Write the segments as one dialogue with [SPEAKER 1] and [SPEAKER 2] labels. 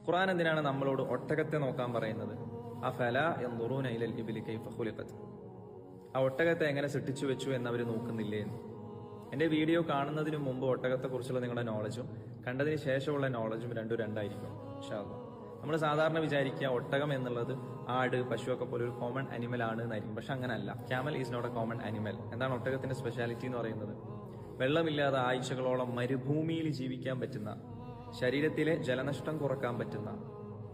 [SPEAKER 1] ഖുർആൻ എന്തിനാണ് നമ്മളോട് ഒട്ടകത്തെ നോക്കാൻ പറയുന്നത്? അഫലാ യൻദുറൂന ഇലൽ ഇബ്ലി കൈഫ ഖുലിഖത്. ആ ഒട്ടകത്തെ എങ്ങനെ സൃഷ്ടിച്ചു വെച്ചു എന്നവർ നോക്കുന്നില്ലേ എന്ന്. എന്റെ വീഡിയോ കാണുന്നതിന് മുമ്പ് ഒട്ടകത്തെക്കുറിച്ചുള്ള നിങ്ങളുടെ നോളജും കണ്ടതിന് ശേഷമുള്ള നോളജും രണ്ടായിരിക്കും ഇൻഷാ അല്ലാഹ്. നമ്മൾ സാധാരണ വിചാരിക്കുക ഒട്ടകം എന്നുള്ളത് ആട്, പശുവൊക്കെ പോലെ ഒരു കോമൺ അനിമൽ ആണ് എന്നായിരിക്കും. പക്ഷെ അങ്ങനല്ല. Camel is not a common animal. എന്താണ് ഒട്ടകത്തിന്റെ സ്പെഷ്യാലിറ്റി എന്ന് പറയുന്നത്? വെള്ളമില്ലാതെ ആഴ്ചകളോളം മരുഭൂമിയിൽ ജീവിക്കാൻ പറ്റുന്ന, ശരീരത്തിലെ ജലനഷ്ടം കുറക്കാൻ പറ്റുന്ന,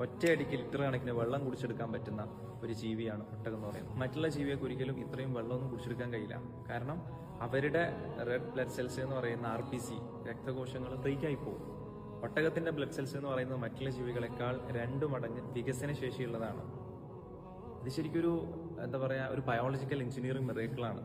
[SPEAKER 1] ഒറ്റയടിക്ക് ലിറ്റർ കണക്കിന് വെള്ളം കുടിച്ചെടുക്കാൻ പറ്റുന്ന ഒരു ജീവിയാണ് ഒട്ടകം എന്ന് പറയുന്നത്. മറ്റുള്ള ജീവിയൊക്കെ ഒരിക്കലും ഇത്രയും വെള്ളമൊന്നും കുടിച്ചെടുക്കാൻ കഴിയില്ല. കാരണം അവരുടെ റെഡ് ബ്ലഡ് സെൽസ് എന്ന് പറയുന്ന RBC രക്തകോശങ്ങൾ ബ്രേക്കായി പോകും. ഒട്ടകത്തിന്റെ ബ്ലഡ് സെൽസ് എന്ന് പറയുന്നത് മറ്റുള്ള ജീവികളെക്കാൾ 2 മടങ്ങ് വികസന ശേഷിയുള്ളതാണ്. ഇത് ശരിക്കും ഒരു ബയോളജിക്കൽ എഞ്ചിനീയറിംഗ് മിറേക്കിളാണ്,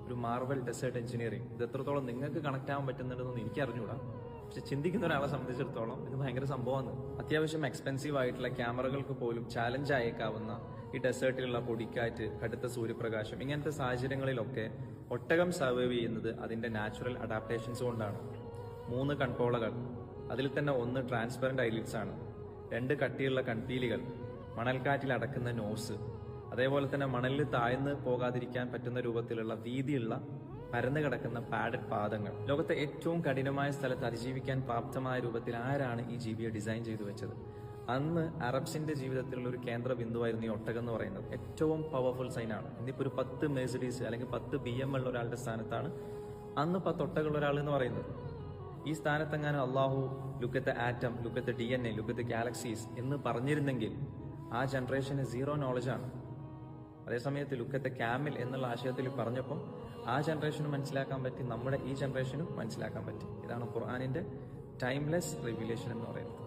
[SPEAKER 1] ഒരു മാർവൽ ഡെസേർട്ട് എഞ്ചിനീയറിംഗ്. ഇത് എത്രത്തോളം നിങ്ങൾക്ക് കണക്ട് ആവാൻ പറ്റുന്നുണ്ടെന്നൊന്നും എനിക്ക് അറിഞ്ഞൂടാ. പക്ഷെ ചിന്തിക്കുന്ന ഒരാളെ സംബന്ധിച്ചിടത്തോളം ഇത് ഭയങ്കര സംഭവമാണ്. അത്യാവശ്യം എക്സ്പെൻസീവ് ആയിട്ടുള്ള ക്യാമറകൾക്ക് പോലും ചാലഞ്ച് അയക്കാവുന്ന ഈ ഡെസേർട്ടിലുള്ള പൊടിക്കാറ്റ്, കടുത്ത സൂര്യപ്രകാശം, ഇങ്ങനത്തെ സാഹചര്യങ്ങളിലൊക്കെ ഒട്ടകം സർവൈവ് ചെയ്യുന്നത് അതിന്റെ നാച്ചുറൽ അഡാപ്റ്റേഷൻസ് കൊണ്ടാണ്. 3 കൺപോളകൾ, അതിൽ തന്നെ 1 ട്രാൻസ്പെറന്റ് ഐലിഡ്സ് ആണ്, 2 കട്ടിയുള്ള കൺപീലികൾ, മണൽക്കാറ്റിൽ അടക്കുന്ന നോസ്, അതേപോലെ തന്നെ മണലിൽ താഴ്ന്നു പോകാതിരിക്കാൻ പറ്റുന്ന രൂപത്തിലുള്ള വീതിയുള്ള പരന്നു കിടക്കുന്ന പാഡഡ് പാദങ്ങൾ. ലോകത്തെ ഏറ്റവും കഠിനമായ സ്ഥലത്ത് അതിജീവിക്കാൻ പ്രാപ്തമായ രൂപത്തിൽ ആരാണ് ഈ ജീവിയെ ഡിസൈൻ ചെയ്തു വെച്ചത്? അന്ന് അറബ്സിന്റെ ജീവിതത്തിലുള്ള ഒരു കേന്ദ്ര ബിന്ദുവായിരുന്നു ഈ ഒട്ടകം എന്ന് പറയുന്നത്. ഏറ്റവും പവർഫുൾ സൈനാണ്. ഇന്നിപ്പോ ഒരു 10 മെഴ്സിഡീസ് അല്ലെങ്കിൽ 10 BM ഉള്ള ഒരാളുടെ സ്ഥാനത്താണ് അന്ന് 10 ഒട്ടകമുള്ള ഒരാൾ എന്ന് പറയുന്നത്. ഈ സ്ഥാനത്തെങ്ങാനും അള്ളാഹു ലുക്കത്തെ ആറ്റം, ലുക്കത്തെ DNA, ലുക്കത്തെ ഗാലക്സീസ് എന്ന് പറഞ്ഞിരുന്നെങ്കിൽ ആ ജനറേഷന് 0 നോളജാണ്. അതേസമയത്ത് ലുക്കത്തെ ക്യാമിൽ എന്നുള്ള ആശയത്തിൽ പറഞ്ഞപ്പം ആ ജനറേഷനും മനസ്സിലാക്കാൻ പറ്റി, നമ്മുടെ ഈ ജനറേഷനും മനസ്സിലാക്കാൻ പറ്റി. ഇതാണ് ഖുർആനിന്റെ ടൈംലെസ് റിവിലേഷൻ എന്ന് പറയുന്നത്.